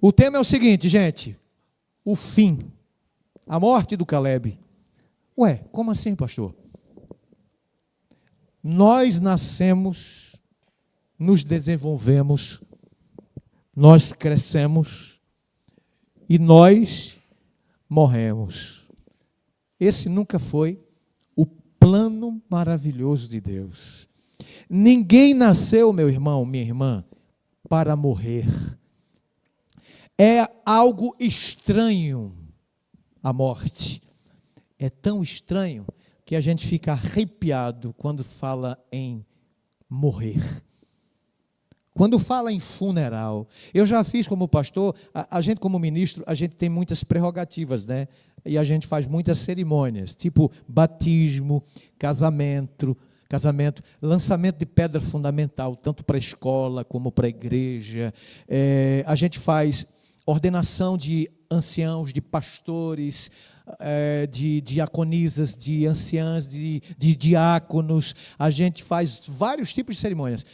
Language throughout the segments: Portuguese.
O tema é o seguinte, gente: o fim, a morte do Caleb. Ué, como assim, pastor? Nós nascemos, nos desenvolvemos, nós crescemos e nós morremos. Esse nunca foi o plano maravilhoso de Deus. Ninguém nasceu, meu irmão, minha irmã, para morrer. É algo estranho a morte. É tão estranho que a gente fica arrepiado quando fala em morrer. Quando fala em funeral, eu já fiz como pastor, a gente como ministro, a gente tem muitas prerrogativas, né? E a gente faz muitas cerimônias, tipo batismo, casamento, lançamento de pedra fundamental, tanto para a escola como para a igreja. A gente faz ordenação de anciãos, de pastores, de diaconisas, de anciãs, de diáconos. A gente faz vários tipos de cerimônias.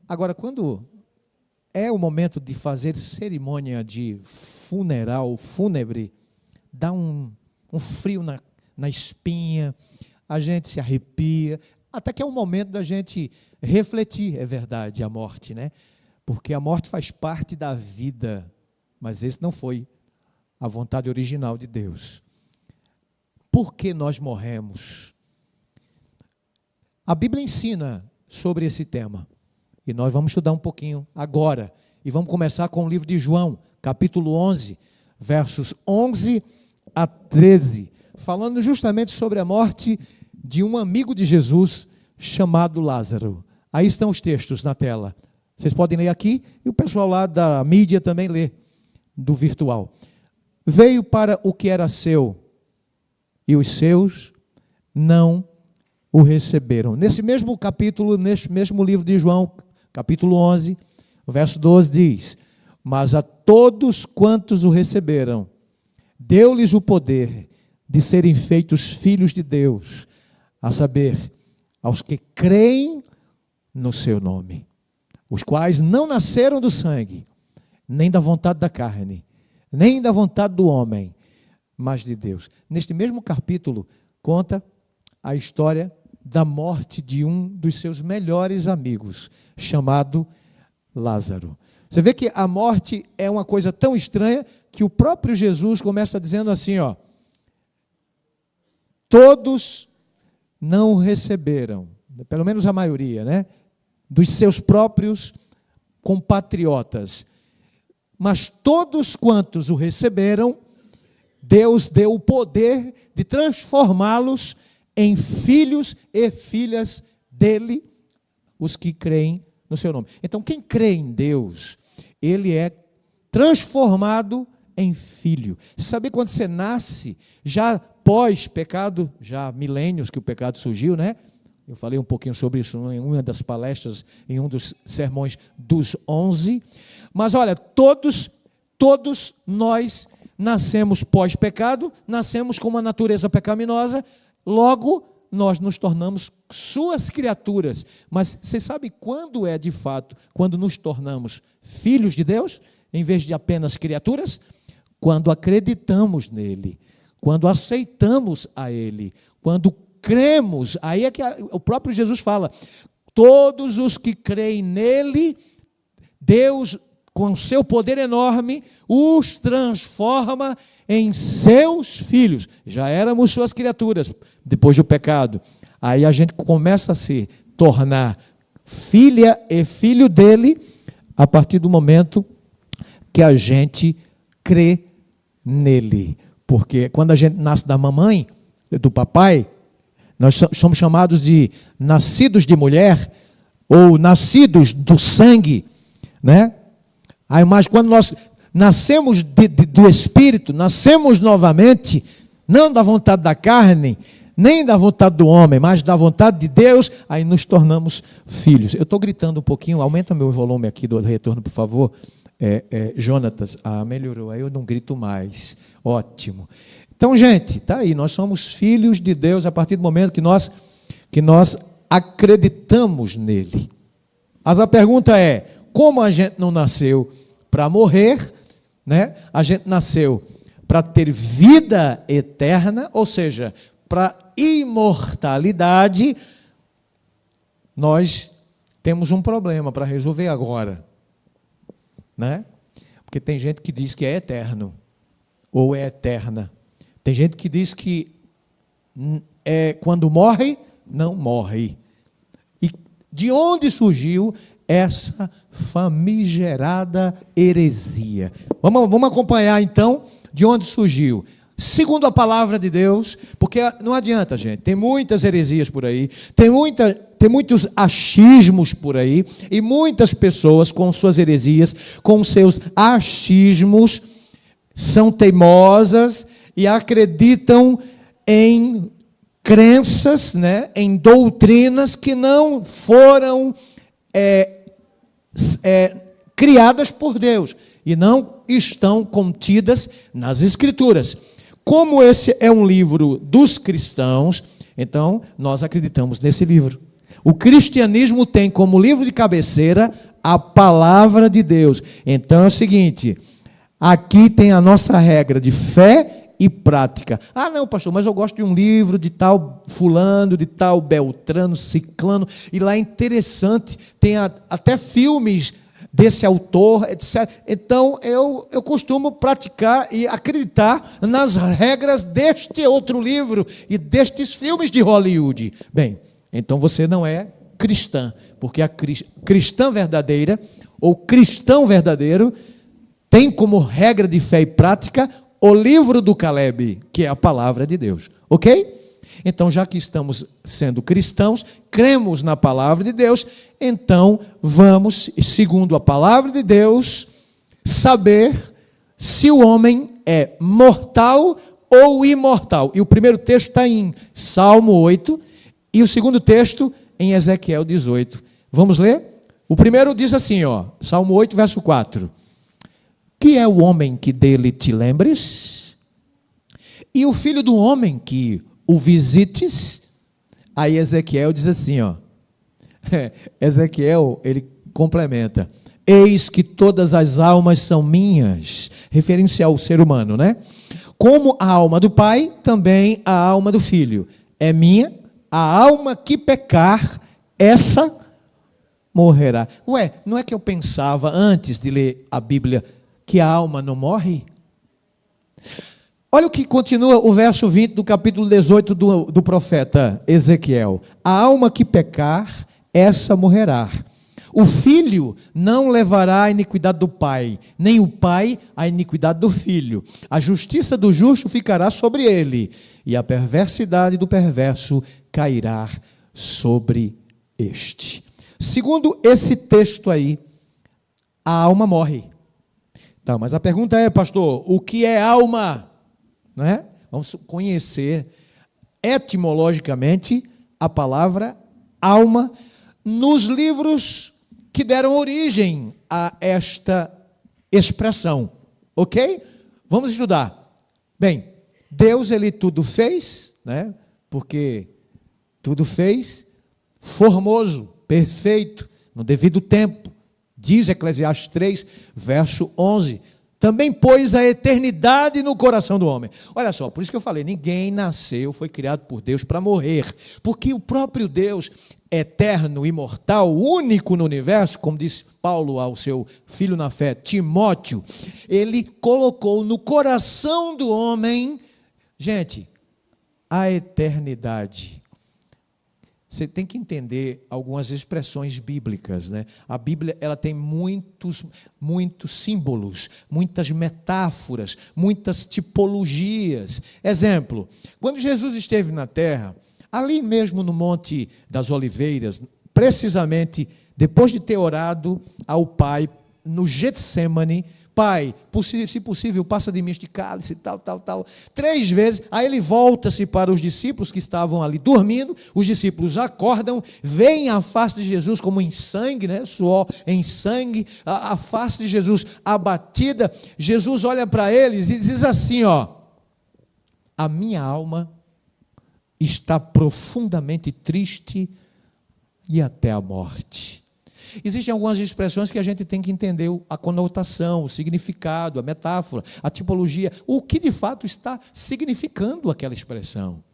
Agora, quando é o momento de fazer cerimônia de funeral, fúnebre, dá um frio na espinha, a gente se arrepia, até que é um momento da gente refletir, é verdade, a morte, né? Porque a morte faz parte da vida, mas esse não foi a vontade original de Deus. Por que nós morremos? A Bíblia ensina sobre esse tema. E nós vamos estudar um pouquinho agora. E vamos começar com o livro de João, capítulo 11, versos 11 a 13. Falando justamente sobre a morte de um amigo de Jesus chamado Lázaro. Aí estão os textos na tela. Vocês podem ler aqui e o pessoal lá da mídia também lê, do virtual. Veio para o que era seu e os seus não o receberam. Nesse mesmo capítulo, nesse mesmo livro de João, capítulo 11, o verso 12 diz: mas a todos quantos o receberam, deu-lhes o poder de serem feitos filhos de Deus, a saber, aos que creem no seu nome, os quais não nasceram do sangue, nem da vontade da carne, nem da vontade do homem, mas de Deus. Neste mesmo capítulo, conta a história da morte de um dos seus melhores amigos, chamado Lázaro. Você vê que a morte é uma coisa tão estranha que o próprio Jesus começa dizendo assim, ó: todos não receberam, pelo menos a maioria, né, dos seus próprios compatriotas, mas todos quantos o receberam, Deus deu o poder de transformá-los em filhos e filhas dele, os que creem no seu nome. Então, quem crê em Deus, ele é transformado em filho. Você sabe quando você nasce, já pós-pecado, já há milênios que o pecado surgiu, né? Eu falei um pouquinho sobre isso em uma das palestras, em um dos sermões dos 11. Mas olha, todos nós nascemos pós-pecado, nascemos com uma natureza pecaminosa, logo nós nos tornamos suas criaturas. Mas você sabe quando é de fato, quando nos tornamos filhos de Deus, em vez de apenas criaturas? Quando acreditamos nele, quando aceitamos a ele, quando cremos. Aí é que o próprio Jesus fala: todos os que creem nele, Deus, com seu poder enorme, os transforma em seus filhos. Já éramos suas criaturas depois do pecado. Aí a gente começa a se tornar filha e filho dele a partir do momento que a gente crê nele. Porque quando a gente nasce da mamãe, do papai, nós somos chamados de nascidos de mulher ou nascidos do sangue, né? Aí, mas quando nós nascemos do Espírito, nascemos novamente, não da vontade da carne, nem da vontade do homem, mas da vontade de Deus, aí nos tornamos filhos. Eu estou gritando um pouquinho, aumenta meu volume aqui do retorno, por favor. Jonatas, melhorou, aí eu não grito mais. Ótimo. Então, gente, está aí, nós somos filhos de Deus a partir do momento que nós acreditamos nele. Mas a pergunta é: como a gente não nasceu para morrer, né? A gente nasceu para ter vida eterna, ou seja, para imortalidade. Nós temos um problema para resolver agora, né? Porque tem gente que diz que é eterno ou é eterna. Tem gente que diz que quando morre, não morre. E de onde surgiu essa famigerada heresia? Vamos acompanhar então de onde surgiu. Segundo a palavra de Deus, porque não adianta, gente, tem muitas heresias por aí, tem muitos achismos por aí, e muitas pessoas com suas heresias, com seus achismos, são teimosas e acreditam em crenças, né, em doutrinas que não foram criadas por Deus e não estão contidas nas Escrituras. Como esse é um livro dos cristãos, então nós acreditamos nesse livro. O cristianismo tem como livro de cabeceira a palavra de Deus. Então é o seguinte, aqui tem a nossa regra de fé e prática. Ah, não, pastor, mas eu gosto de um livro de tal fulano, de tal beltrano, ciclano, e lá é interessante, tem até filmes desse autor, etc. Então, eu costumo praticar e acreditar nas regras deste outro livro e destes filmes de Hollywood. Bem, então você não é cristã, porque a cristã verdadeira, ou cristão verdadeiro, tem como regra de fé e prática o livro do Caleb, que é a palavra de Deus. Ok? Então, já que estamos sendo cristãos, cremos na palavra de Deus, então vamos, segundo a palavra de Deus, saber se o homem é mortal ou imortal. E o primeiro texto está em Salmo 8, e o segundo texto em Ezequiel 18. Vamos ler? O primeiro diz assim, Salmo 8, verso 4. Que é o homem que dele te lembres? E o filho do homem que o visites? Aí Ezequiel diz assim, Ezequiel, ele complementa, eis que todas as almas são minhas, referindo-se ao ser humano, né? Como a alma do pai, também a alma do filho é minha, a alma que pecar, essa morrerá. Ué, não é que eu pensava antes de ler a Bíblia que a alma não morre? Olha o que continua o verso 20 do capítulo 18 do profeta Ezequiel. A alma que pecar, essa morrerá. O filho não levará a iniquidade do pai, nem o pai a iniquidade do filho. A justiça do justo ficará sobre ele, e a perversidade do perverso cairá sobre este. Segundo esse texto aí, a alma morre. Tá, mas a pergunta é, pastor, o que é alma? Não é? Vamos conhecer etimologicamente a palavra alma nos livros que deram origem a esta expressão, ok? Vamos estudar. Bem, Deus, ele tudo fez, né? Porque tudo fez formoso, perfeito, no devido tempo. Diz Eclesiastes 3, verso 11. Também pôs a eternidade no coração do homem. Olha só, por isso que eu falei, ninguém nasceu, foi criado por Deus para morrer. Porque o próprio Deus, eterno, imortal, único no universo, como disse Paulo ao seu filho na fé, Timóteo, ele colocou no coração do homem, gente, a eternidade. Você tem que entender algumas expressões bíblicas, né? A Bíblia, ela tem muitos símbolos, muitas metáforas, muitas tipologias. Exemplo, quando Jesus esteve na terra, ali mesmo no Monte das Oliveiras, precisamente depois de ter orado ao Pai no Getsêmani, Pai, se possível, passa de mim este cálice, tal. 3 vezes, aí ele volta-se para os discípulos que estavam ali dormindo, os discípulos acordam, veem a face de Jesus como em sangue, né? Suor em sangue, a face de Jesus abatida. Jesus olha para eles e diz assim, a minha alma está profundamente triste e até a morte. Existem algumas expressões que a gente tem que entender a conotação, o significado, a metáfora, a tipologia, o que de fato está significando aquela expressão.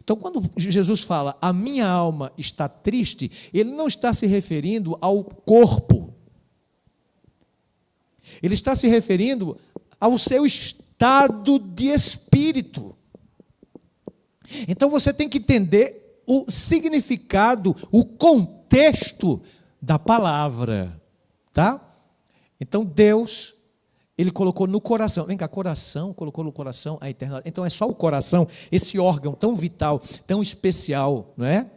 Então, quando Jesus fala, a minha alma está triste, ele não está se referindo ao corpo. Ele está se referindo ao seu estado de espírito. Então, você tem que entender o significado, o contexto da palavra, tá? Então, Deus, ele colocou no coração, vem cá, coração, colocou no coração a eternidade. Então, é só o coração, esse órgão tão vital, tão especial, não é?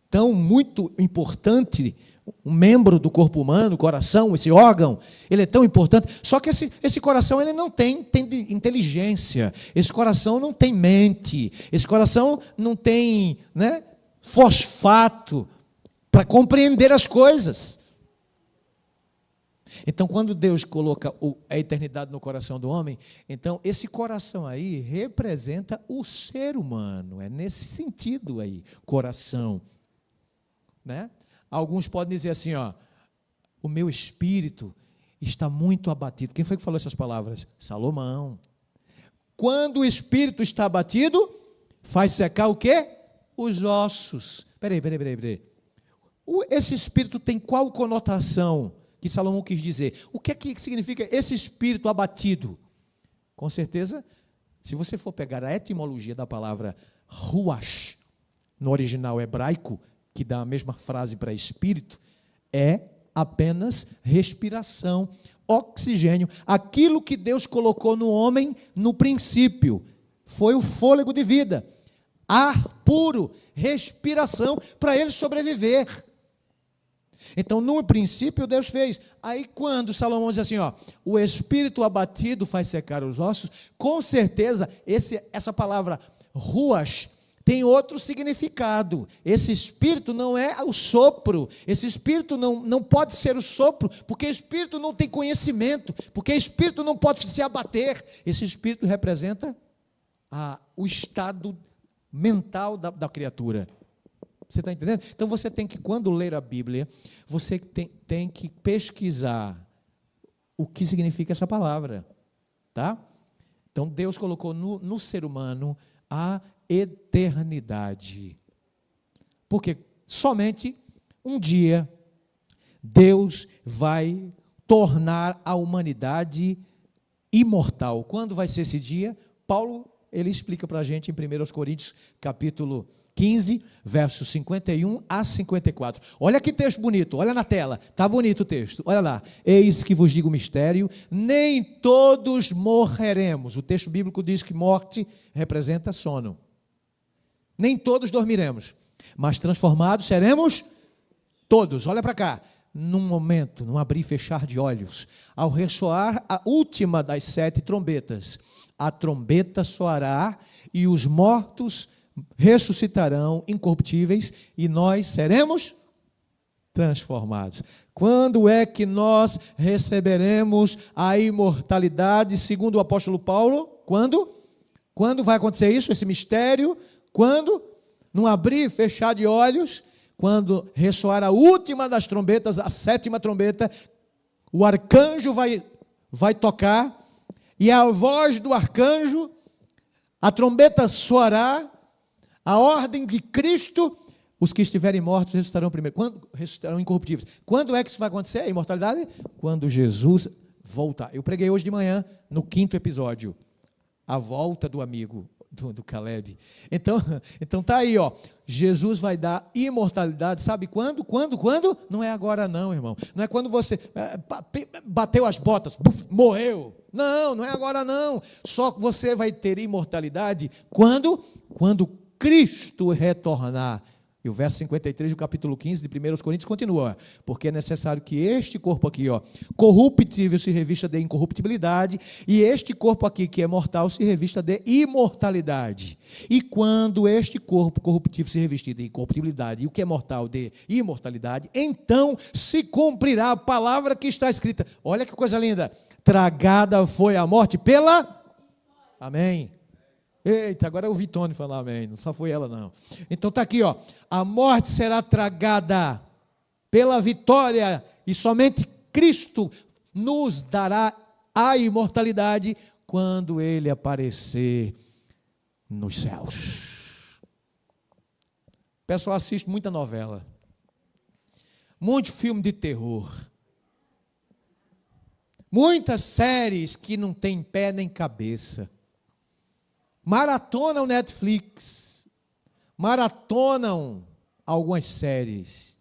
Tão muito importante, um membro do corpo humano, o coração, esse órgão, ele é tão importante, só que esse coração ele não tem inteligência, esse coração não tem mente, esse coração não tem, né, fosfato para compreender as coisas. Então, quando Deus coloca a eternidade no coração do homem, então esse coração aí representa o ser humano, é nesse sentido aí, coração, né? Alguns podem dizer assim, ó, o meu espírito está muito abatido. Quem foi que falou essas palavras? Salomão. Quando o espírito está abatido, faz secar o quê? Os ossos. Peraí. Esse espírito tem qual conotação que Salomão quis dizer? O que é que significa esse espírito abatido? Com certeza, se você for pegar a etimologia da palavra ruach, no original hebraico, que dá a mesma frase para espírito, é apenas respiração, oxigênio. Aquilo que Deus colocou no homem no princípio foi o fôlego de vida, ar puro, respiração para ele sobreviver. Então, no princípio, Deus fez. Aí, quando Salomão diz assim, ó, o espírito abatido faz secar os ossos, com certeza, essa palavra ruach tem outro significado. Esse espírito não é o sopro. Esse espírito não pode ser o sopro, porque espírito não tem conhecimento, porque espírito não pode se abater. Esse espírito representa o estado mental da criatura. Você está entendendo? Então, você tem que, quando ler a Bíblia, você tem que pesquisar o que significa essa palavra. Tá? Então, Deus colocou no ser humano a eternidade. Porque somente um dia Deus vai tornar a humanidade imortal. Quando vai ser esse dia? Paulo, ele explica para a gente em 1 Coríntios, capítulo 15, versos 51 a 54. Olha que texto bonito, olha na tela, está bonito o texto, olha lá. Eis que vos digo o mistério, nem todos morreremos. O texto bíblico diz que morte representa sono. Nem todos dormiremos, mas transformados seremos todos. Olha para cá, num momento, num abrir e fechar de olhos, ao ressoar a última das 7 trombetas, a trombeta soará e os mortos ressuscitarão incorruptíveis e nós seremos transformados. Quando é que nós receberemos a imortalidade, segundo o apóstolo Paulo? Quando? Quando vai acontecer isso, esse mistério? Quando? Num abrir e fechar de olhos, quando ressoar a última das trombetas, a 7ª trombeta, o arcanjo vai tocar, e a voz do arcanjo, a trombeta soará, a ordem de Cristo, os que estiverem mortos ressuscitarão primeiro. Quando ressuscitarão incorruptíveis? Quando é que isso vai acontecer, a imortalidade? Quando Jesus voltar. Eu preguei hoje de manhã, no 5º episódio, a volta do amigo do Caleb. Então tá aí, ó. Jesus vai dar imortalidade, sabe quando? Quando? Não é agora não, irmão. Não é quando você bateu as botas, morreu. Não é agora não. Só que você vai ter imortalidade quando Cristo retornar. E o verso 53 do capítulo 15 de 1 Coríntios continua, porque é necessário que este corpo aqui, ó, corruptível, se revista de incorruptibilidade, e este corpo aqui, que é mortal, se revista de imortalidade. E quando este corpo corruptível se revestir de incorruptibilidade, e o que é mortal de imortalidade, então se cumprirá a palavra que está escrita. Olha que coisa linda. Tragada foi a morte pela... Amém. Eita, agora eu ouvi Tony falar amém, não só foi ela não. Então está aqui, ó, a morte será tragada pela vitória, e somente Cristo nos dará a imortalidade quando Ele aparecer nos céus. O pessoal assiste muita novela, muito filme de terror, muitas séries que não tem pé nem cabeça, maratonam Netflix, maratonam algumas séries,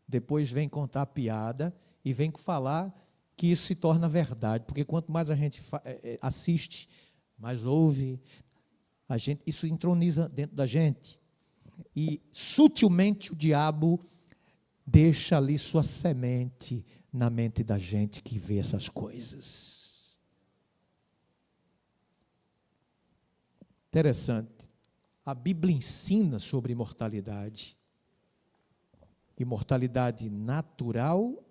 depois vem contar piada e vem falar que isso se torna verdade, porque quanto mais a gente assiste, mais ouve, isso entroniza dentro da gente, e sutilmente o diabo deixa ali sua semente na mente da gente que vê essas coisas. Interessante. A Bíblia ensina sobre imortalidade. Imortalidade natural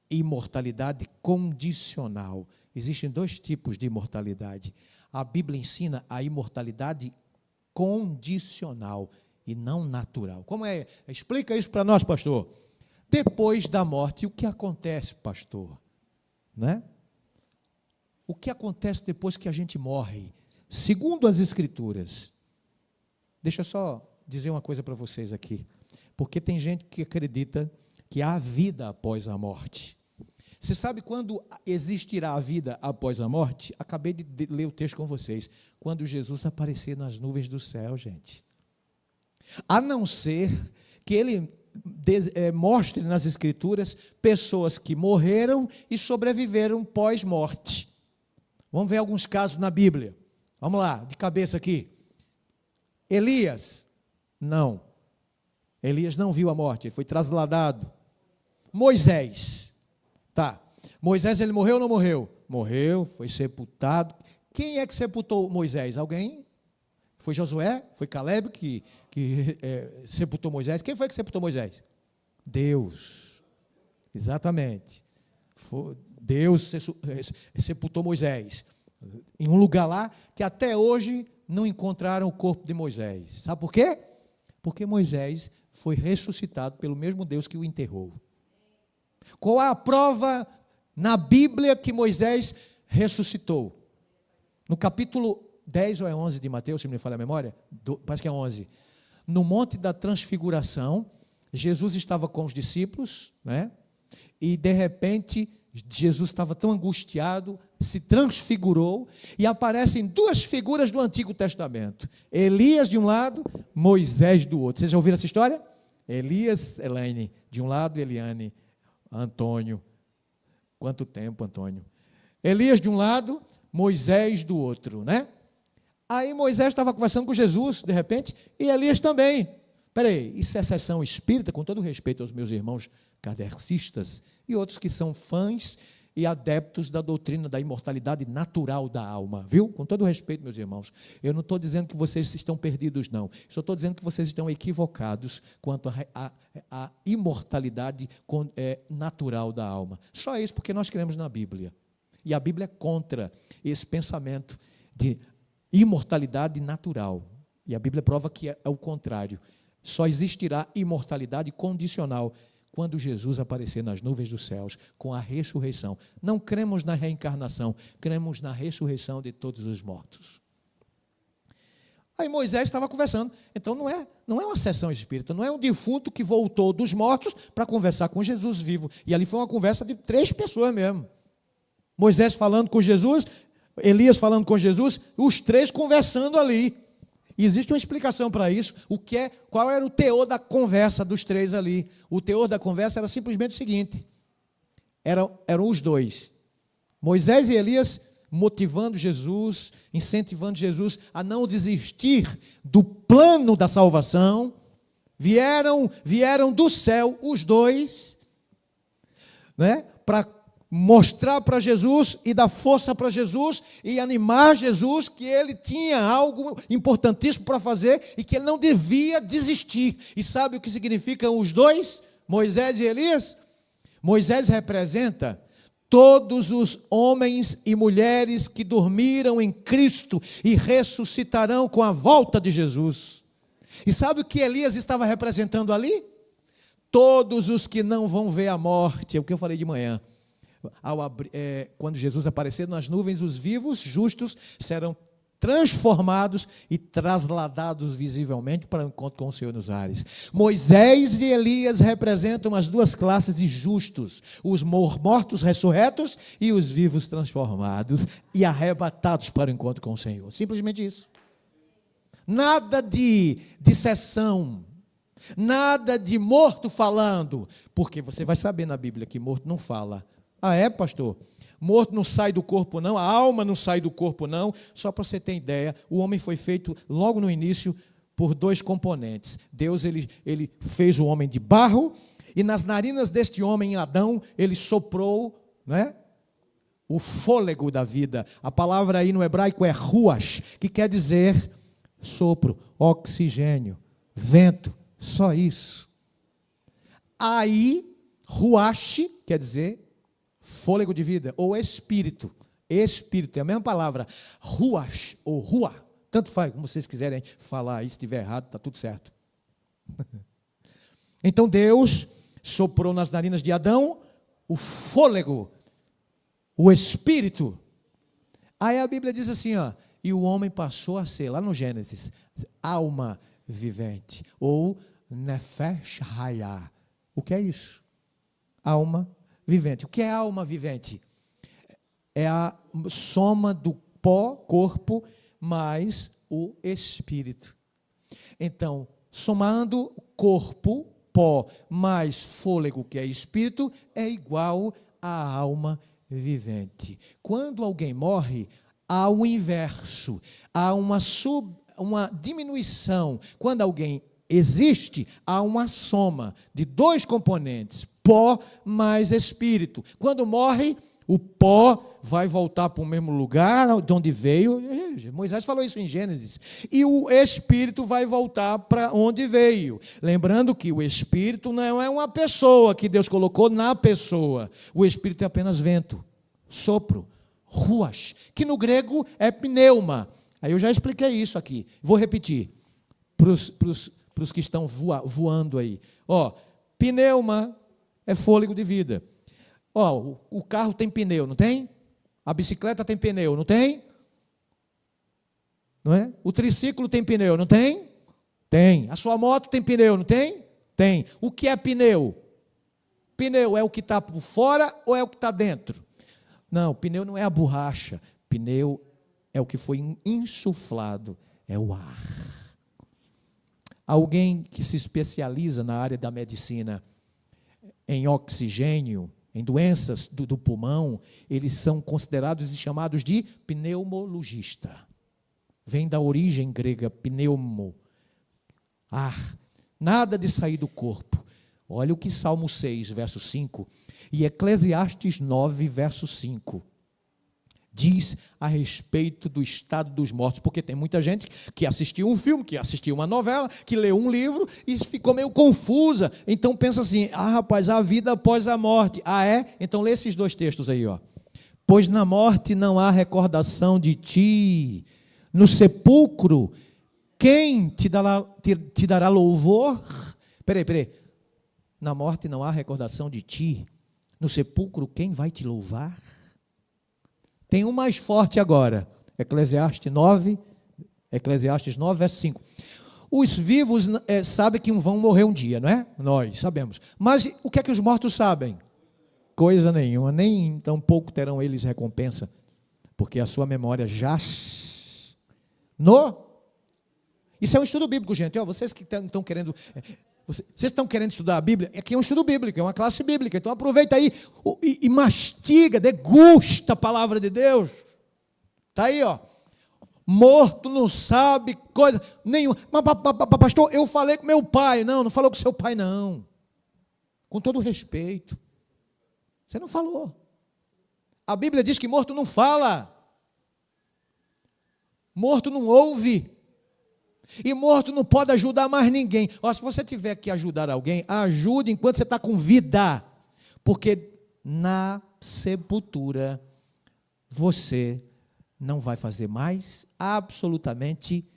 e imortalidade condicional. Existem dois tipos de imortalidade. A Bíblia ensina a imortalidade condicional e não natural. Como é? Explica isso para nós, pastor. Depois da morte, o que acontece, pastor? Né? O que acontece depois que a gente morre? Segundo as Escrituras. Deixa eu só dizer uma coisa para vocês aqui. Porque tem gente que acredita que há vida após a morte. Você sabe quando existirá a vida após a morte? Acabei de ler o texto com vocês. Quando Jesus aparecer nas nuvens do céu, gente. A não ser que ele mostre nas Escrituras pessoas que morreram e sobreviveram pós-morte. Vamos ver alguns casos na Bíblia. Vamos lá, de cabeça aqui. Elias, não. Elias não viu a morte, ele foi trasladado. Moisés, tá. Moisés, ele morreu ou não morreu? Morreu, foi sepultado. Quem é que sepultou Moisés? Alguém? Foi Josué? Foi Caleb que sepultou Moisés? Quem foi que sepultou Moisés? Deus. Exatamente. Deus sepultou Moisés. Em um lugar lá que até hoje não encontraram o corpo de Moisés. Sabe por quê? Porque Moisés foi ressuscitado pelo mesmo Deus que o enterrou. Qual é a prova na Bíblia que Moisés ressuscitou? No capítulo 10 ou é 11 de Mateus, se me falha a memória, parece que é 11. No Monte da Transfiguração, Jesus estava com os discípulos, né? E de repente, Jesus estava tão angustiado, se transfigurou, e aparecem duas figuras do Antigo Testamento. Elias de um lado, Moisés do outro. Vocês já ouviram essa história? Elias, Elaine, de um lado, Eliane, Antônio. Quanto tempo, Antônio? Elias de um lado, Moisés do outro, né? Aí Moisés estava conversando com Jesus, de repente, e Elias também. Espera aí, isso é sessão espírita, com todo respeito aos meus irmãos kardecistas e outros que são fãs e adeptos da doutrina da imortalidade natural da alma, viu? Com todo respeito, meus irmãos, eu não estou dizendo que vocês estão perdidos, não. Só estou dizendo que vocês estão equivocados quanto à imortalidade natural da alma. Só isso porque nós cremos na Bíblia. E a Bíblia é contra esse pensamento de imortalidade natural. E a Bíblia prova que é o contrário. Só existirá imortalidade condicional quando Jesus aparecer nas nuvens dos céus com a ressurreição. Não cremos na reencarnação, cremos na ressurreição de todos os mortos. Aí Moisés estava conversando. Então não é uma sessão espírita, não é um defunto que voltou dos mortos para conversar com Jesus vivo. E ali foi uma conversa de 3 pessoas mesmo. Moisés falando com Jesus, Elias falando com Jesus, os 3 conversando ali. E existe uma explicação para isso, qual era o teor da conversa dos 3 ali. O teor da conversa era simplesmente o seguinte, eram os 2, Moisés e Elias motivando Jesus, incentivando Jesus a não desistir do plano da salvação. Vieram do céu os 2, né, para mostrar para Jesus e dar força para Jesus e animar Jesus que ele tinha algo importantíssimo para fazer e que ele não devia desistir. E sabe o que significam os 2, Moisés e Elias? Moisés representa todos os homens e mulheres que dormiram em Cristo e ressuscitarão com a volta de Jesus. E sabe o que Elias estava representando ali? todos os que não vão ver a morte, é o que eu falei de manhã. Quando Jesus aparecer nas nuvens, os vivos, justos, serão transformados e trasladados visivelmente para o encontro com o Senhor nos ares. Moisés e Elias representam as duas classes de justos, os mortos ressurretos e os vivos transformados e arrebatados para o encontro com o Senhor. Simplesmente isso. Nada de dissessão, nada de morto falando, porque você vai saber na Bíblia que morto não fala. Ah, é, pastor? Morto não sai do corpo não, a alma não sai do corpo não. Só para você ter ideia, o homem foi feito logo no início por dois componentes. Deus ele fez o homem de barro e nas narinas deste homem, Adão, ele soprou, né, o fôlego da vida. A palavra aí no hebraico é ruach, que quer dizer sopro, oxigênio, vento, só isso. Aí, ruach quer dizer fôlego de vida, ou espírito. Espírito, é a mesma palavra. Ruach, ou rua. Tanto faz, como vocês quiserem falar. E se estiver errado, está tudo certo. Então Deus soprou nas narinas de Adão o fôlego, o espírito. Aí a Bíblia diz assim, ó, e o homem passou a ser, lá no Gênesis, alma vivente, ou nefesh hayah. O que é isso? Alma vivente. O que é alma vivente? É a soma do pó, corpo, mais o espírito. Então, somando corpo, pó, mais fôlego, que é espírito, é igual à alma vivente. Quando alguém morre, há o inverso, há uma diminuição. Quando alguém existe, há uma soma de dois componentes, pó mais espírito. Quando morre, o pó vai voltar para o mesmo lugar de onde veio. Moisés falou isso em Gênesis. E o espírito vai voltar para onde veio. Lembrando que o espírito não é uma pessoa que Deus colocou na pessoa. O espírito é apenas vento, sopro, ruach, que no grego é pneuma. Aí eu já expliquei isso aqui. Vou repetir para os que estão voando aí. Ó, pneuma é fôlego de vida. Ó, o carro tem pneu, não tem? A bicicleta tem pneu, não tem? Não é? O triciclo tem pneu, não tem? Tem. A sua moto tem pneu, não tem? Tem. O que é pneu? Pneu é o que está por fora ou é o que está dentro? Não, pneu não é a borracha. Pneu é o que foi insuflado, é o ar. Alguém que se especializa na área da medicina em oxigênio, em doenças do pulmão, eles são considerados e chamados de pneumologista. Vem da origem grega, pneumo, ar. Nada de sair do corpo. Olha o que Salmo 6, verso 5, e Eclesiastes 9, verso 5. Diz a respeito do estado dos mortos, porque tem muita gente que assistiu um filme, que assistiu uma novela, que leu um livro e ficou meio confusa. Então pensa assim, rapaz, a vida após a morte. Ah, é? Então lê esses dois textos aí, ó. Pois na morte não há recordação de ti, no sepulcro, quem te dará louvor? Peraí. Na morte não há recordação de ti, no sepulcro, quem vai te louvar? Tem um mais forte agora, Eclesiastes 9, verso 5. Os vivos sabem que vão morrer um dia, não é? Nós sabemos. Mas o que é que os mortos sabem? Coisa nenhuma, nem tão pouco terão eles recompensa, porque a sua memória jaz Isso é um estudo bíblico, gente. Vocês que estão querendo... Vocês estão querendo estudar a Bíblia? Aqui é um estudo bíblico, é uma classe bíblica. Então aproveita aí e mastiga, degusta a palavra de Deus. Está aí, ó. Morto não sabe coisa nenhuma. Mas, pastor, eu falei com meu pai. Não falou com seu pai, não. Com todo respeito. Você não falou. A Bíblia diz que morto não fala. Morto não ouve. E morto não pode ajudar mais ninguém. Se você tiver que ajudar alguém, ajude enquanto você está com vida. Porque na sepultura você não vai fazer mais absolutamente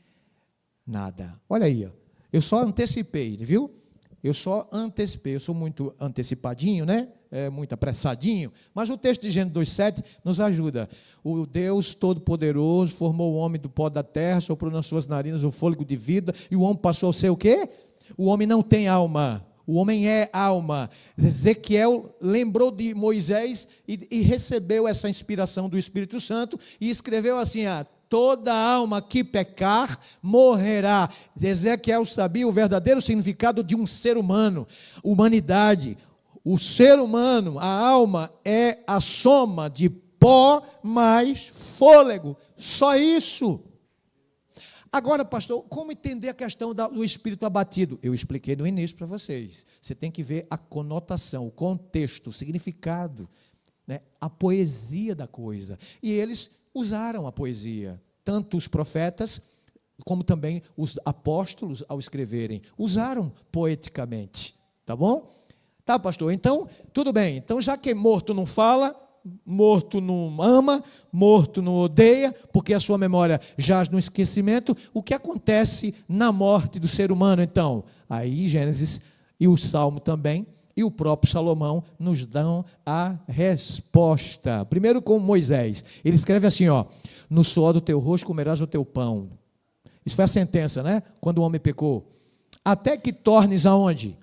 nada. Olha aí, ó. Eu só antecipei, viu? Eu só antecipei, eu sou muito antecipadinho, né? Muito apressadinho, mas o texto de Gênesis 2,7 nos ajuda. O Deus Todo-Poderoso formou o homem do pó da terra, soprou nas suas narinas o fôlego de vida, e o homem passou a ser o quê? O homem não tem alma, o homem é alma. Ezequiel lembrou de Moisés e recebeu essa inspiração do Espírito Santo e escreveu assim: toda alma que pecar morrerá. Ezequiel sabia o verdadeiro significado de um ser humano, humanidade. O ser humano, a alma, é a soma de pó mais fôlego. Só isso. Agora, pastor, como entender a questão do espírito abatido? Eu expliquei no início para vocês. Você tem que ver a conotação, o contexto, o significado, né? A poesia da coisa. E eles usaram a poesia. Tanto os profetas, como também os apóstolos, ao escreverem, usaram poeticamente. Tá bom? Tá, pastor? Então, tudo bem. Então, já que morto não fala, morto não ama, morto não odeia, porque a sua memória jaz no esquecimento, o que acontece na morte do ser humano, então? Aí, Gênesis e o Salmo também, e o próprio Salomão nos dão a resposta. Primeiro com Moisés. Ele escreve assim, no suor do teu rosto comerás o teu pão. Isso foi a sentença, né? Quando o homem pecou. Até que tornes aonde?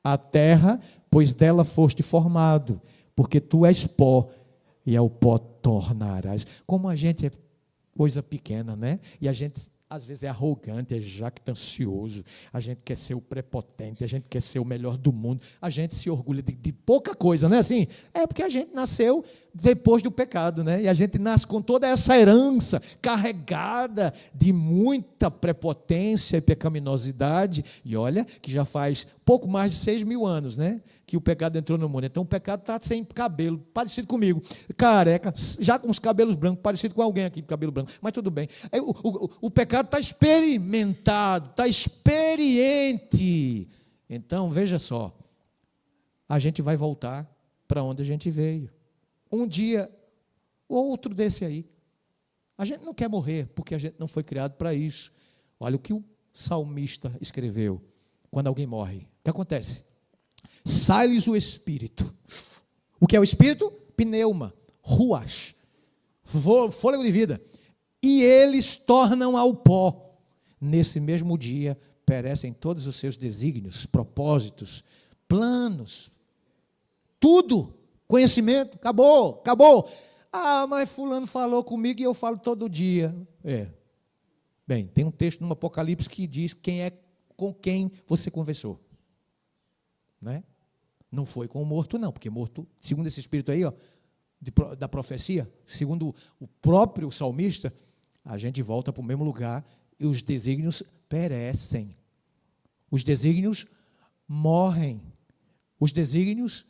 A terra, pois dela foste formado, porque tu és pó, e ao pó tornarás. Como a gente é coisa pequena, né? E a gente, às vezes, é arrogante, é jactancioso, a gente quer ser o prepotente, a gente quer ser o melhor do mundo, a gente se orgulha de pouca coisa, não é assim? É porque a gente nasceu depois do pecado, né? E a gente nasce com toda essa herança carregada de muita prepotência e pecaminosidade, e olha que já faz pouco mais de 6.000 anos, né? Que o pecado entrou no mundo. Então o pecado está sem cabelo, parecido comigo, careca, já com os cabelos brancos, parecido com alguém aqui de cabelo branco, mas tudo bem. O pecado está experimentado, está experiente. Então, veja só, a gente vai voltar para onde a gente veio. Um dia, outro desse aí. A gente não quer morrer, porque a gente não foi criado para isso. Olha o que o salmista escreveu. Quando alguém morre, o que acontece? Sai-lhes o espírito. O que é o espírito? Pneuma, ruach, fôlego de vida. E eles tornam ao pó. Nesse mesmo dia, perecem todos os seus desígnios, propósitos, planos, tudo, conhecimento, acabou. Mas fulano falou comigo e eu falo todo dia. Bem, tem um texto no Apocalipse que diz com quem você conversou. Né? Não foi com o morto, não, porque morto, segundo esse espírito aí, da profecia, segundo o próprio salmista, a gente volta para o mesmo lugar e os desígnios perecem. Os desígnios morrem. Os desígnios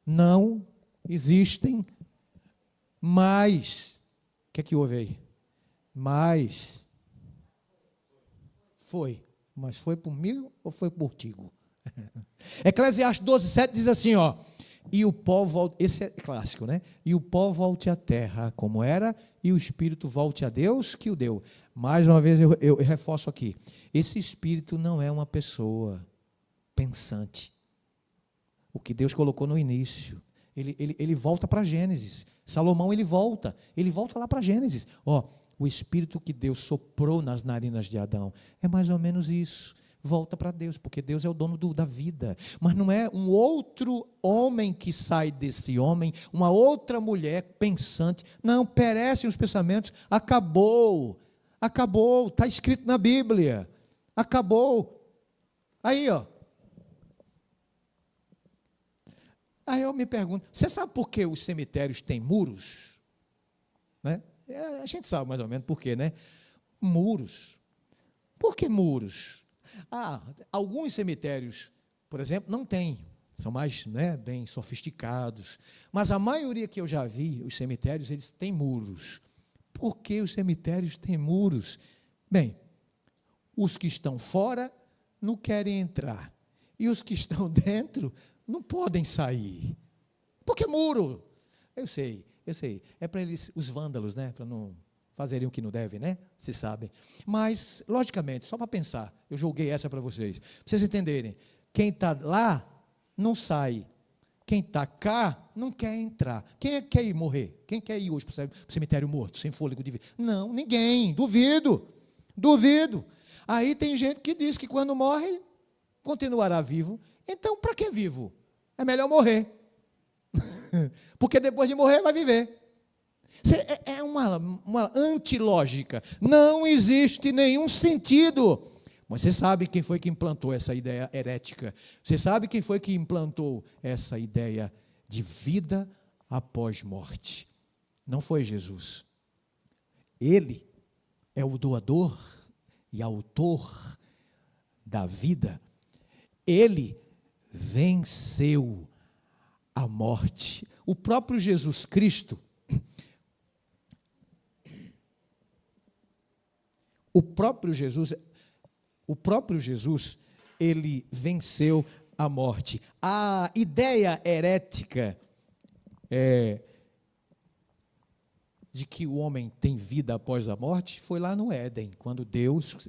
não existem mais. O que é que houve aí? Mais. Foi. Mas foi por mim ou foi por tigo? Eclesiastes 12:7 diz assim, e o pó volte, esse é clássico, né? E o pó volte à terra como era, e o espírito volte a Deus que o deu. Mais uma vez eu reforço aqui, esse espírito não é uma pessoa pensante. O que Deus colocou no início, ele volta para Gênesis. Salomão ele volta lá para Gênesis. O espírito que Deus soprou nas narinas de Adão, é mais ou menos isso. Volta para Deus, porque Deus é o dono da vida. Mas não é um outro homem que sai desse homem, uma outra mulher pensante. Não, perecem os pensamentos. Acabou, está escrito na Bíblia. Acabou. Aí, Aí eu me pergunto, você sabe por que os cemitérios têm muros? Né? A gente sabe mais ou menos por quê, né? Muros. Por que muros? Alguns cemitérios, por exemplo, não têm, são mais bem sofisticados, mas a maioria que eu já vi, os cemitérios, eles têm muros. Por que os cemitérios têm muros? Bem, os que estão fora não querem entrar, e os que estão dentro não podem sair. Por que muro? Eu sei, é para eles, os vândalos, né, para não fazerem o que não devem, né? Vocês sabem. Mas, logicamente, só para pensar, eu joguei essa para vocês entenderem. Quem está lá não sai. Quem está cá não quer entrar. Quem é que quer ir morrer? Quem quer ir hoje para o cemitério morto, sem fôlego de vida? Não, ninguém. Duvido. Aí tem gente que diz que quando morre, continuará vivo. Então, para que vivo? É melhor morrer. Porque depois de morrer, vai viver. É uma antilógica. Não existe nenhum sentido. Mas você sabe quem foi que implantou essa ideia herética? Você sabe quem foi que implantou essa ideia de vida após morte? Não foi Jesus. Ele é o doador e autor da vida. Ele venceu a morte. O próprio Jesus Cristo, ele venceu a morte. A ideia herética de que o homem tem vida após a morte foi lá no Éden, quando Deus,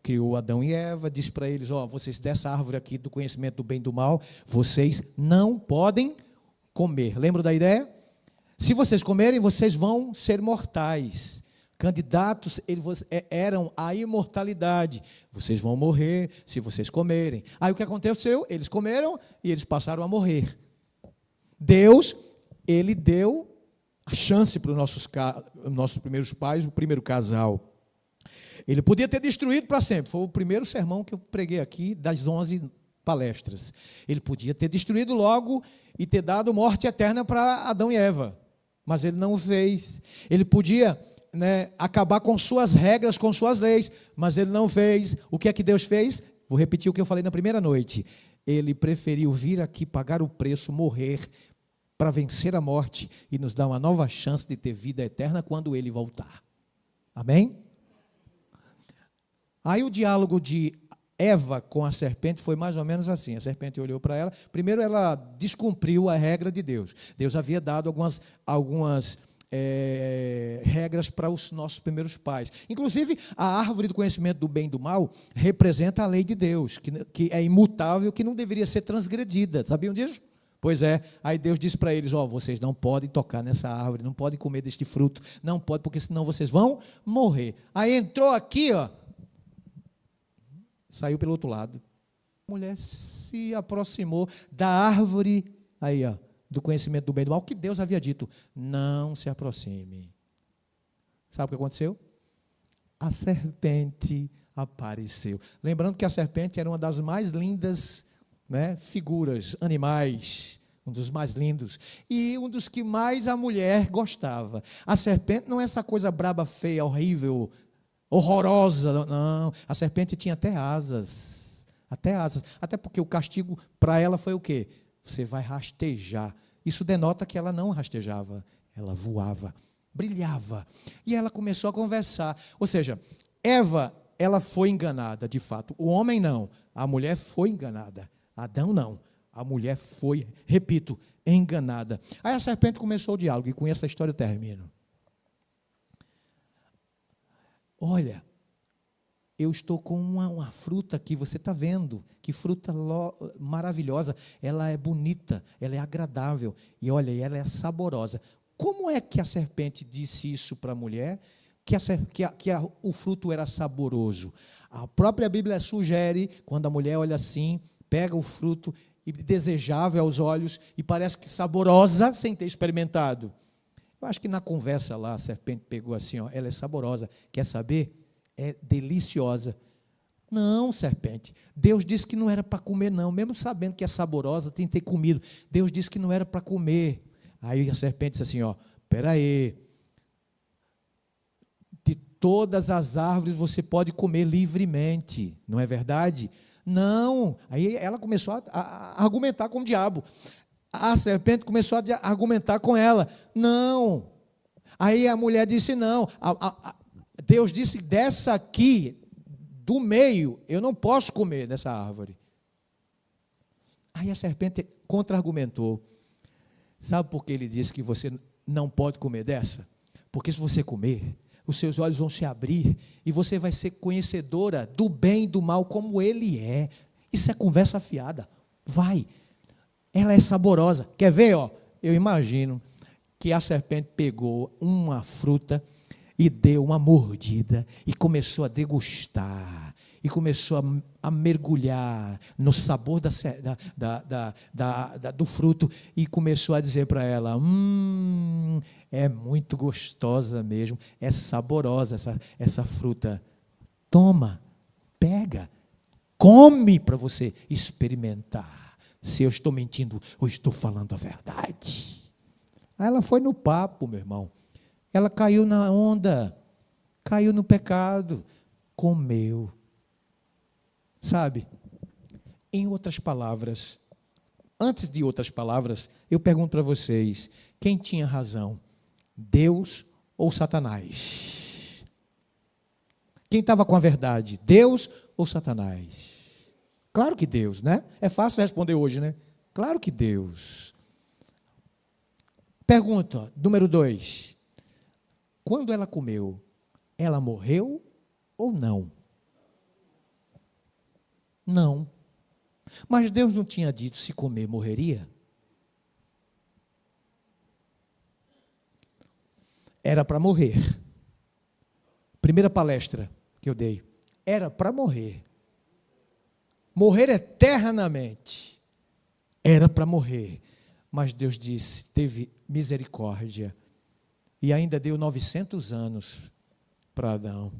criou Adão e Eva, disse para eles, vocês dessa árvore aqui do conhecimento do bem e do mal, vocês não podem comer. Lembra da ideia? Se vocês comerem, vocês vão ser mortais. Candidatos eram à imortalidade. Vocês vão morrer se vocês comerem. Aí o que aconteceu? Eles comeram e eles passaram a morrer. Deus, ele deu a chance para os nossos primeiros pais, o primeiro casal. Ele podia ter destruído para sempre. Foi o primeiro sermão que eu preguei aqui, das 11 palestras. Ele podia ter destruído logo e ter dado morte eterna para Adão e Eva. Mas ele não o fez. Ele podia acabar com suas regras, com suas leis, mas ele não fez. O que é que Deus fez? Vou repetir o que eu falei na primeira noite. Ele preferiu vir aqui pagar o preço, morrer, para vencer a morte e nos dar uma nova chance de ter vida eterna quando ele voltar. Amém? Aí o diálogo de Eva com a serpente foi mais ou menos assim. A serpente olhou para ela. Primeiro ela descumpriu a regra de Deus. Deus havia dado algumas regras para os nossos primeiros pais. Inclusive, a árvore do conhecimento do bem e do mal representa a lei de Deus, que é imutável, que não deveria ser transgredida. Sabiam disso? Pois é. Aí Deus disse para eles, vocês não podem tocar nessa árvore, não podem comer deste fruto, não podem, porque senão vocês vão morrer. Aí entrou aqui, saiu pelo outro lado. A mulher se aproximou da árvore, do conhecimento do bem e do mal, que Deus havia dito, não se aproxime. Sabe o que aconteceu? A serpente apareceu. Lembrando que a serpente era uma das mais lindas figuras, animais, um dos mais lindos, e um dos que mais a mulher gostava. A serpente não é essa coisa braba, feia, horrível, horrorosa, não. A serpente tinha até asas, até porque o castigo para ela foi o quê? Você vai rastejar. Isso denota que ela não rastejava, ela voava, brilhava. E ela começou a conversar. Ou seja, Eva, ela foi enganada, de fato. O homem não, a mulher foi enganada. Adão não, a mulher foi, repito, enganada. Aí a serpente começou o diálogo, e com essa história eu termino. Olha, eu estou com uma fruta aqui, você está vendo, que fruta maravilhosa, ela é bonita, ela é agradável, e olha, ela é saborosa. Como é que a serpente disse isso para a mulher, que o fruto era saboroso? A própria Bíblia sugere, quando a mulher olha assim, pega o fruto, e desejável aos olhos, e parece que saborosa, sem ter experimentado. Eu acho que na conversa lá, a serpente pegou assim, ela é saborosa, quer saber? É deliciosa. Não, serpente, Deus disse que não era para comer não, mesmo sabendo que é saborosa, tem que ter comido. Deus disse que não era para comer. Aí a serpente disse assim, espera aí, de todas as árvores você pode comer livremente, não é verdade? Não. Aí ela começou a argumentar com o diabo. A serpente começou a argumentar com ela. Não. Aí a mulher disse não. Deus disse, dessa aqui, do meio, eu não posso comer dessa árvore. Aí a serpente contra-argumentou. Sabe por que ele disse que você não pode comer dessa? Porque se você comer, os seus olhos vão se abrir e você vai ser conhecedora do bem e do mal como ele é. Isso é conversa fiada. Vai. Ela é saborosa. Quer ver, ó? Eu imagino que a serpente pegou uma fruta e deu uma mordida e começou a degustar, e começou a mergulhar no sabor do fruto, e começou a dizer para ela: é muito gostosa mesmo, é saborosa essa fruta. Toma, pega, come para você experimentar se eu estou mentindo ou estou falando a verdade. Aí ela foi no papo, meu irmão. Ela caiu na onda, caiu no pecado, comeu. Sabe? Em outras palavras, antes de outras palavras, eu pergunto para vocês, quem tinha razão? Deus ou Satanás? Quem estava com a verdade? Deus ou Satanás? Claro que Deus, né? É fácil responder hoje, né? Claro que Deus. Pergunta, número 2. Quando ela comeu, ela morreu ou não? Não. Mas Deus não tinha dito se comer morreria? Era para morrer. Primeira palestra que eu dei. Era para morrer. Morrer eternamente. Era para morrer. Mas Deus disse, teve misericórdia. E ainda deu 900 anos para Adão.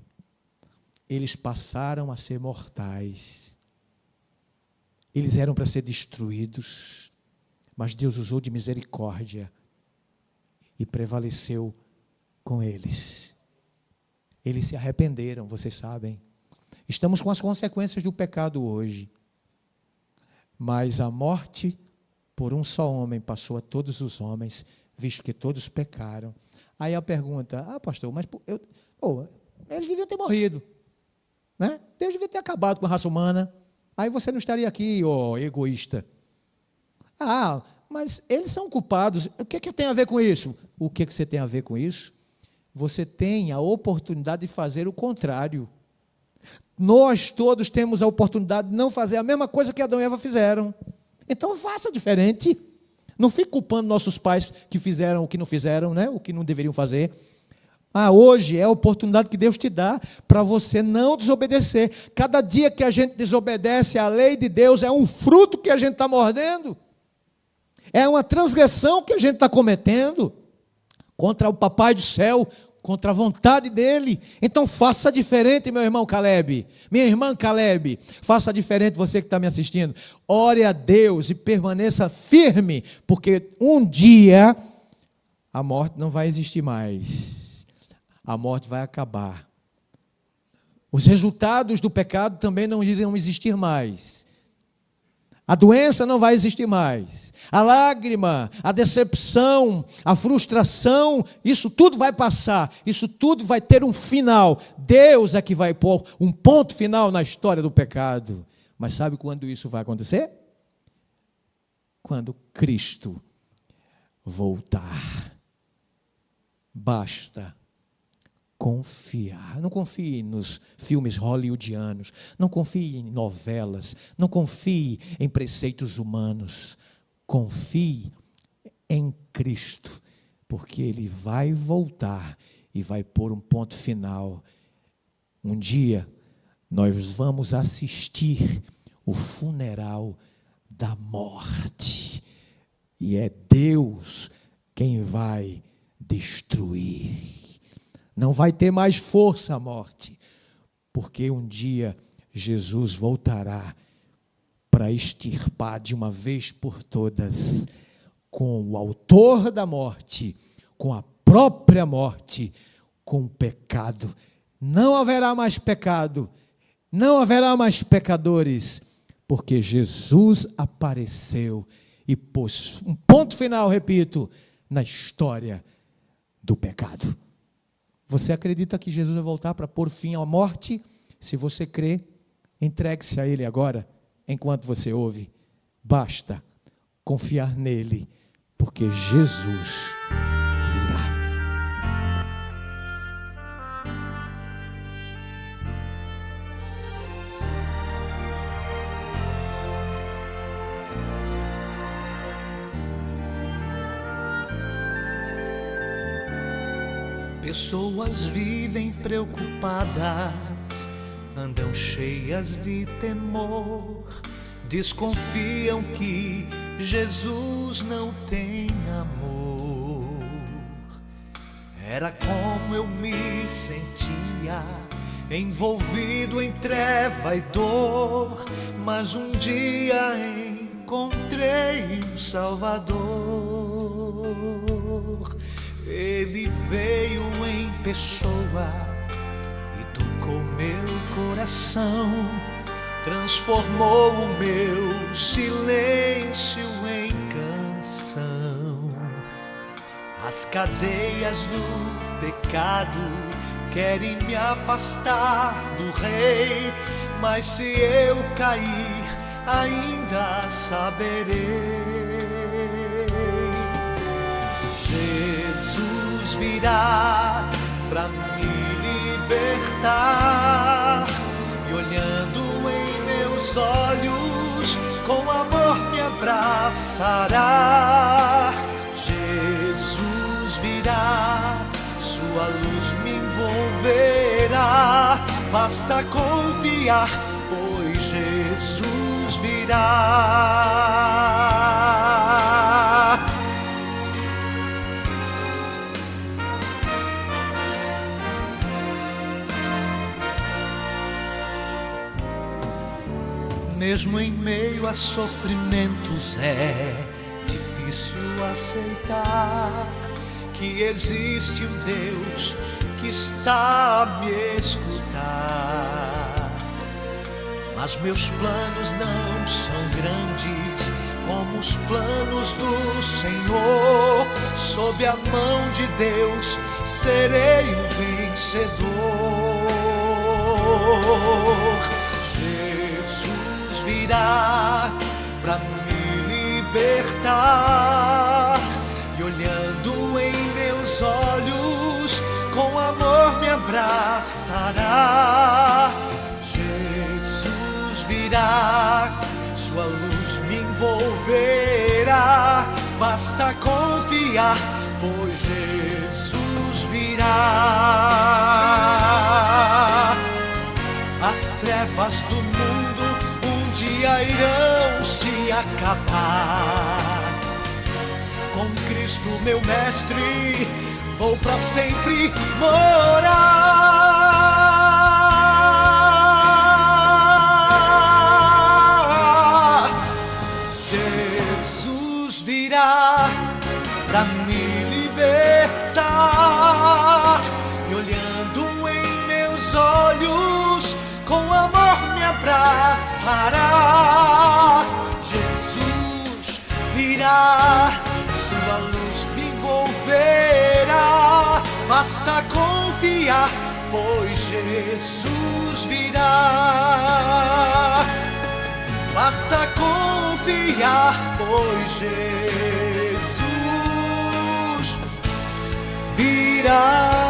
Eles passaram a ser mortais. Eles eram para ser destruídos. Mas Deus usou de misericórdia. E prevaleceu com eles. Eles se arrependeram, vocês sabem. Estamos com as consequências do pecado hoje. Mas a morte por um só homem passou a todos os homens, visto que todos pecaram. Aí a pergunta, pastor, mas eles deviam ter morrido, né? Deus devia ter acabado com a raça humana. Aí você não estaria aqui, egoísta. Mas eles são culpados. O que tem a ver com isso? O que você tem a ver com isso? Você tem a oportunidade de fazer o contrário. Nós todos temos a oportunidade de não fazer a mesma coisa que Adão e Eva fizeram. Então faça diferente. Não fique culpando nossos pais que fizeram o que não fizeram, né? O que não deveriam fazer. Hoje é a oportunidade que Deus te dá para você não desobedecer. Cada dia que a gente desobedece à lei de Deus é um fruto que a gente está mordendo. É uma transgressão que a gente está cometendo contra o Papai do céu, contra a vontade dele. Então faça diferente, meu irmão Caleb, minha irmã Caleb, faça diferente, você que está me assistindo. Ore a Deus e permaneça firme, porque um dia a morte não vai existir mais. A morte vai acabar. Os resultados do pecado também não irão existir mais. A doença não vai existir mais. A lágrima, a decepção, a frustração, isso tudo vai passar. Isso tudo vai ter um final. Deus é que vai pôr um ponto final na história do pecado. Mas sabe quando isso vai acontecer? Quando Cristo voltar. Basta confiar. Não confie nos filmes hollywoodianos, não confie em novelas, não confie em preceitos humanos. Confie em Cristo, porque Ele vai voltar e vai pôr um ponto final. Um dia nós vamos assistir o funeral da morte, e é Deus quem vai destruir. Não vai ter mais força a morte, porque um dia Jesus voltará para extirpar de uma vez por todas, com o autor da morte, com a própria morte, com o pecado. Não haverá mais pecado, não haverá mais pecadores, porque Jesus apareceu e pôs um ponto final, repito, na história do pecado. Você acredita que Jesus vai voltar para pôr fim à morte? Se você crê, entregue-se a Ele agora, enquanto você ouve. Basta confiar nele, porque Jesus virá. Pessoas vivem preocupadas, andam cheias de temor, desconfiam que Jesus não tem amor. Era como eu me sentia, envolvido em treva e dor, mas um dia encontrei um Salvador. Ele veio em pessoa e tocou meu coração, transformou o meu silêncio em canção. As cadeias do pecado querem me afastar do Rei, mas se eu cair, ainda saberei. Jesus virá pra me libertar, e olhando em meus olhos, com amor me abraçará. Jesus virá, sua luz me envolverá, basta confiar, pois Jesus virá. Mesmo em meio a sofrimentos é difícil aceitar que existe um Deus que está a me escutar. Mas meus planos não são grandes como os planos do Senhor. Sob a mão de Deus serei um vencedor. Jesus virá pra me libertar, e olhando em meus olhos, com amor me abraçará. Jesus virá, sua luz me envolverá, basta confiar, pois Jesus virá. As trevas do mundo um dia irão se acabar. Com Cristo meu mestre vou pra sempre morar. Jesus virá pra me libertar, e olhando em meus olhos, com amor me abraçará. Jesus virá, sua luz me envolverá, basta confiar, pois Jesus virá. Basta confiar, pois Jesus virá.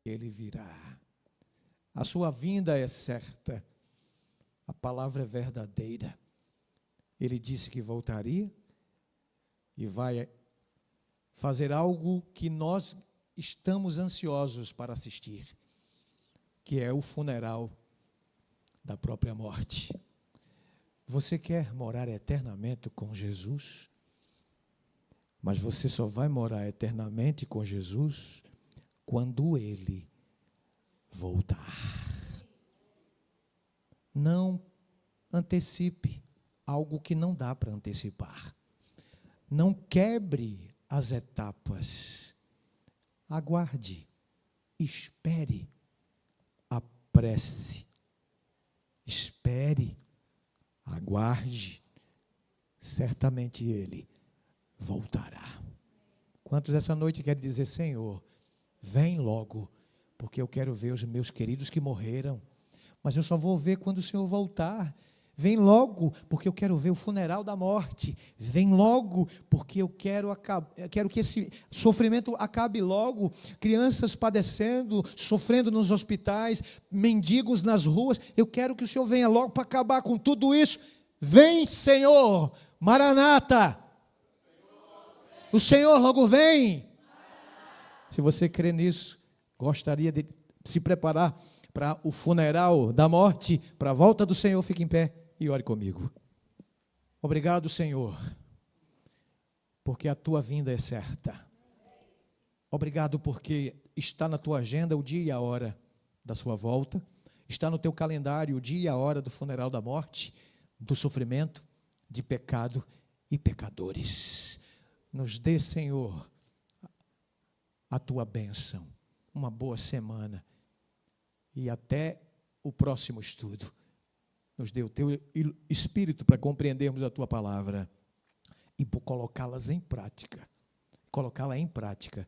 Ele virá. A sua vinda é certa. A palavra é verdadeira. Ele disse que voltaria e vai fazer algo que nós estamos ansiosos para assistir, que é o funeral da própria morte. Você quer morar eternamente com Jesus? Mas você só vai morar eternamente com Jesus quando Ele voltar. Não antecipe algo que não dá para antecipar. Não quebre as etapas. Aguarde, espere, apresse, espere, aguarde. Certamente Ele voltará. Quantos essa noite querem dizer: Senhor, vem logo, porque eu quero ver os meus queridos que morreram, mas eu só vou ver quando o Senhor voltar. Vem logo, porque eu quero ver o funeral da morte. Vem logo, porque eu quero que esse sofrimento acabe logo. Crianças padecendo, sofrendo nos hospitais, mendigos nas ruas. Eu quero que o Senhor venha logo para acabar com tudo isso. Vem, Senhor, Maranata. O Senhor logo vem. Se você crê nisso, gostaria de se preparar para o funeral da morte, para a volta do Senhor, fique em pé e ore comigo. Obrigado, Senhor, porque a tua vinda é certa. Obrigado porque está na tua agenda o dia e a hora da sua volta, está no teu calendário o dia e a hora do funeral da morte, do sofrimento, de pecado e pecadores. Nos dê, Senhor, a tua bênção, uma boa semana e até o próximo estudo. Nos dê o teu espírito para compreendermos a tua palavra e por colocá-las em prática. Colocá-la em prática.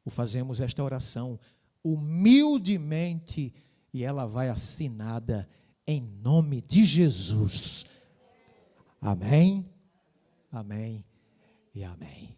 Fazemos esta oração humildemente e ela vai assinada em nome de Jesus. Amém, amém e amém.